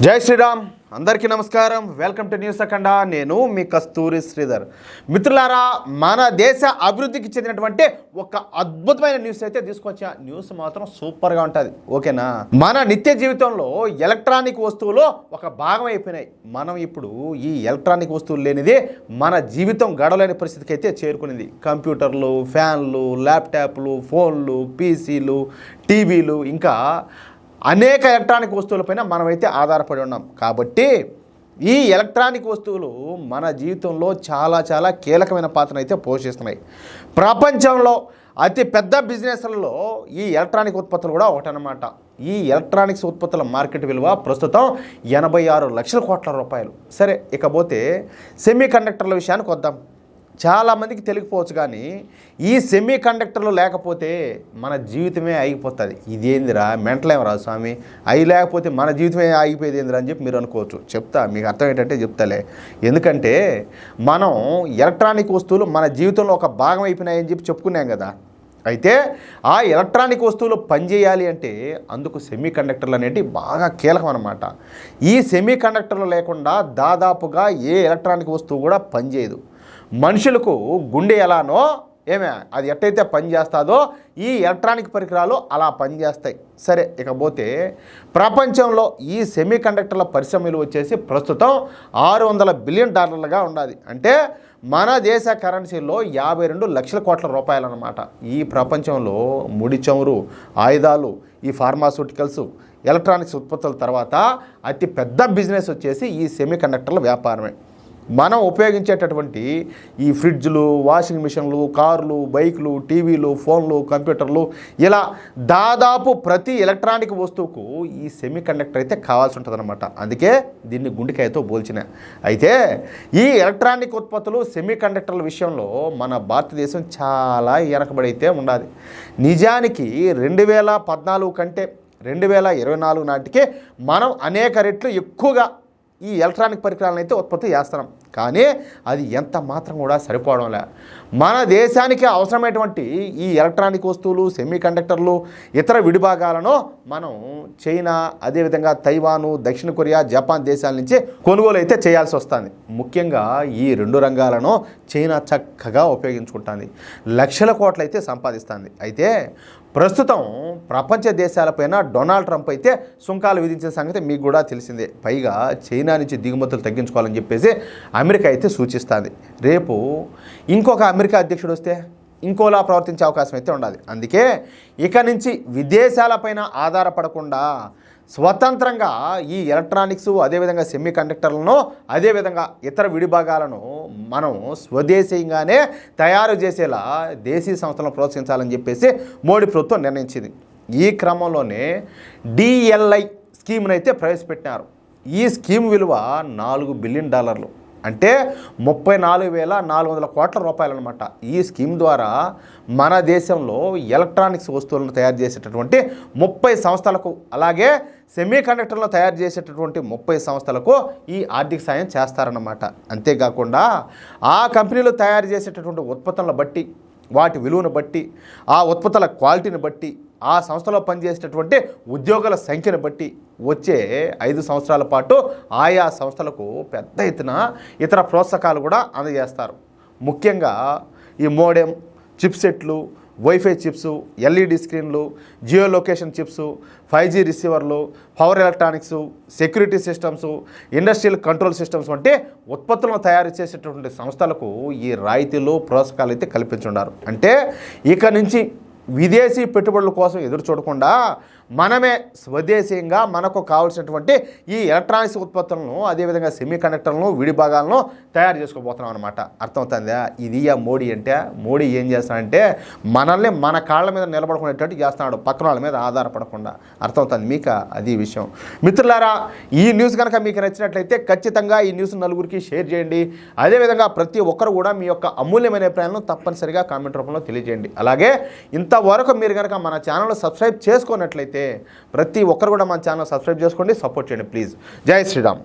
జై శ్రీరామ్. అందరికీ నమస్కారం. వెల్కమ్ టు న్యూస్ అఖండ. నేను మీ కస్తూరి శ్రీధర్. మిత్రులారా, మన దేశ అభివృద్ధికి చెందినటువంటి ఒక అద్భుతమైన న్యూస్ అయితే తీసుకొచ్చా. న్యూస్ మాత్రం సూపర్గా ఉంటుంది. ఓకేనా? మన నిత్య జీవితంలో ఎలక్ట్రానిక్ వస్తువులు ఒక భాగం అయిపోయినాయి. మనం ఇప్పుడు ఈ ఎలక్ట్రానిక్ వస్తువులు లేనిది మన జీవితం గడవలేని పరిస్థితికి అయితే చేరుకునింది. కంప్యూటర్లు, ఫ్యాన్లు, ల్యాప్టాప్లు, ఫోన్లు, పీసీలు, టీవీలు, ఇంకా అనేక ఎలక్ట్రానిక్ వస్తువులపైన మనమైతే ఆధారపడి ఉన్నాం. కాబట్టి ఈ ఎలక్ట్రానిక్ వస్తువులు మన జీవితంలో చాలా కీలకమైన పాత్రను అయితే పోషిస్తున్నాయి. ప్రపంచంలో అతి పెద్ద బిజినెస్లలో ఈ ఎలక్ట్రానిక్ ఉత్పత్తులు కూడా ఒకటనమాట. ఈ ఎలక్ట్రానిక్స్ ఉత్పత్తుల మార్కెట్ విలువ ప్రస్తుతం 86 లక్షల కోట్ల రూపాయలు. సరే, ఇకపోతే సెమీ కండక్టర్ల విషయానికి వద్దాం. చాలామందికి తెలియకపోవచ్చు, కానీ ఈ సెమీ కండక్టర్లు లేకపోతే మన జీవితమే ఆగిపోతుంది. ఇదేందిరా, మెంటలేం రా స్వామి, అవి లేకపోతే మన జీవితమే ఆగిపోయేది ఏందిరా అని చెప్పి మీరు అనుకోవచ్చు. చెప్తా, మీకు అర్థం ఏంటంటే చెప్తాలే. ఎందుకంటే మనం ఎలక్ట్రానిక్ వస్తువులు మన జీవితంలో ఒక భాగం అయిపోయినాయని చెప్పి చెప్పుకున్నాం కదా. అయితే ఆ ఎలక్ట్రానిక్ వస్తువులు పనిచేయాలి అంటే అందుకు సెమీ కండక్టర్లు అనేటివి బాగా కీలకం అన్నమాట. ఈ సెమీ కండక్టర్లు లేకుండా దాదాపుగా ఏ ఎలక్ట్రానిక్ వస్తువు కూడా పనిచేయదు. మనుషులకు గుండె ఎలానో అది ఎట్టయితే పనిచేస్తుందో ఈ ఎలక్ట్రానిక్ పరికరాలు అలా పనిచేస్తాయి. సరే, ఇకపోతే ప్రపంచంలో ఈ సెమీ కండక్టర్ల పరిశ్రమలు వచ్చేసి ప్రస్తుతం $600 బిలియన్ ఉండాలి. అంటే మన దేశ కరెన్సీలో 52 లక్షల కోట్ల రూపాయలు అన్నమాట. ఈ ప్రపంచంలో ముడి చమురు, ఆయుధాలు, ఈ ఫార్మాస్యూటికల్స్, ఎలక్ట్రానిక్స్ ఉత్పత్తుల తర్వాత అతి పెద్ద బిజినెస్ వచ్చేసి ఈ సెమీ కండక్టర్ల వ్యాపారమే. మనం ఉపయోగించేటటువంటి ఈ ఫ్రిడ్జ్లు, వాషింగ్ మిషన్లు, కార్లు, బైకులు, టీవీలు, ఫోన్లు, కంప్యూటర్లు, ఇలా దాదాపు ప్రతి ఎలక్ట్రానిక్ వస్తువుకు ఈ సెమీ కండక్టర్ అయితే కావాల్సి ఉంటుంది అనమాట. అందుకే దీన్ని గుండెకాయతో పోల్చిన. అయితే ఈ ఎలక్ట్రానిక్ ఉత్పత్తులు, సెమీ కండక్టర్ల విషయంలో మన భారతదేశం చాలా వెనకబడి అయితే ఉండాలి. నిజానికి 2014 కంటే 2024 నాటికే మనం అనేక రెట్లు ఎక్కువగా ఈ ఎలక్ట్రానిక్ పరికరాలను అయితే ఉత్పత్తి చేస్తున్నాం. కానీ అది ఎంత మాత్రం కూడా సరిపోవడంలే. మన దేశానికి అవసరమైనటువంటి ఈ ఎలక్ట్రానిక్ వస్తువులు, సెమీ కండక్టర్లు, ఇతర విడిభాగాలను మనం చైనా, అదేవిధంగా తైవాను, దక్షిణ కొరియా, జపాన్ దేశాల నుంచి కొనుగోలు అయితే చేయాల్సి వస్తుంది. ముఖ్యంగా ఈ 2 రంగాలను చైనా చక్కగా ఉపయోగించుకుంటుంది. లక్షల కోట్లు అయితే సంపాదిస్తుంది. అయితే ప్రస్తుతం ప్రపంచ దేశాలపైన డొనాల్డ్ ట్రంప్ అయితే సుంకాలు విధించిన సంగతి మీకు కూడా తెలిసిందే. పైగా చైనా నుంచి దిగుమతులు తగ్గించుకోవాలని చెప్పేసి అమెరికా అయితే సూచిస్తుంది. రేపు ఇంకొక అమెరికా అధ్యక్షుడు వస్తే ఇంకోలా ప్రవర్తించే అవకాశం అయితే ఉండాలి. అందుకే ఇక నుంచి విదేశాలపైన ఆధారపడకుండా స్వతంత్రంగా ఈ ఎలక్ట్రానిక్స్, అదేవిధంగా సెమీ కండక్టర్లను, అదేవిధంగా ఇతర విడిభాగాలను మనం స్వదేశీయంగానే తయారు చేసేలా దేశీయ సంస్థలను ప్రోత్సహించాలని చెప్పేసి మోడీ ప్రభుత్వం నిర్ణయించింది. ఈ క్రమంలోనే DLI స్కీమ్ను అయితే ప్రవేశపెట్టినారు. ఈ స్కీమ్ విలువ $4 బిలియన్, అంటే 34,400 కోట్ల రూపాయలు అనమాట. ఈ స్కీమ్ ద్వారా మన దేశంలో ఎలక్ట్రానిక్స్ వస్తువులను తయారు చేసేటటువంటి 30 సంస్థలకు, అలాగే సెమీ కండక్టర్లను తయారు చేసేటటువంటి 30 సంస్థలకు ఈ ఆర్థిక సాయం చేస్తారన్నమాట. అంతేకాకుండా ఆ కంపెనీలు తయారు చేసేటటువంటి ఉత్పత్తులను బట్టి, వాటి విలువను బట్టి, ఆ ఉత్పత్తుల క్వాలిటీని బట్టి, ఆ సంస్థలో పనిచేసేటటువంటి ఉద్యోగుల సంఖ్యను బట్టి వచ్చే 5 సంవత్సరాల పాటు ఆయా సంస్థలకు పెద్ద ఎత్తున ఇతర ప్రోత్సాహకాలు కూడా అందజేస్తారు. ముఖ్యంగా ఈ మోడెం, చిప్సెట్లు, వైఫై చిప్స్, LED స్క్రీన్లు, జియో లొకేషన్ చిప్స్, 5G రిసీవర్లు, power electronics, security systems, industrial control systems వంటి ఉత్పత్తులను తయారు చేసేటటువంటి సంస్థలకు ఈ రాయితీలు, ప్రోత్సాహకాలు అయితే కల్పించున్నారు. అంటే ఇక నుంచి విదేశీ పెట్టుబడుల కోసం ఎదురు చూడకుండా మనమే స్వదేశీయంగా మనకు కావాల్సినటువంటి ఈ ఎలక్ట్రానిక్స్ ఉత్పత్తులను, అదేవిధంగా సెమీ కండక్టర్లను, విడిభాగాలను తయారు చేసుకోబోతున్నాం అనమాట. అర్థమవుతుందా? ఇది మోడీ అంటే. మోడీ ఏం చేస్తాడంటే మనల్ని మన కాళ్ళ మీద నిలబడుకునేటట్టు చేస్తున్నాడు, పక్కన వాళ్ళ మీద ఆధారపడకుండా. అర్థమవుతుంది మీకు అది విషయం. మిత్రులారా, ఈ న్యూస్ కనుక మీకు నచ్చినట్లయితే ఖచ్చితంగా ఈ న్యూస్ నలుగురికి షేర్ చేయండి. అదేవిధంగా ప్రతి ఒక్కరు కూడా మీ యొక్క అమూల్యమైన అభిప్రాయాలను తప్పనిసరిగా కామెంట్ రూపంలో తెలియజేయండి. అలాగే ఇంతవరకు మీరు కనుక మన ఛానల్ సబ్స్క్రైబ్ చేసుకున్నట్లయితే ప్రతి ఒక్కరు కూడా మన ఛానల్ సబ్స్క్రైబ్ చేసుకోండి, సపోర్ట్ చేయండి ప్లీజ్. జై శ్రీరామ్.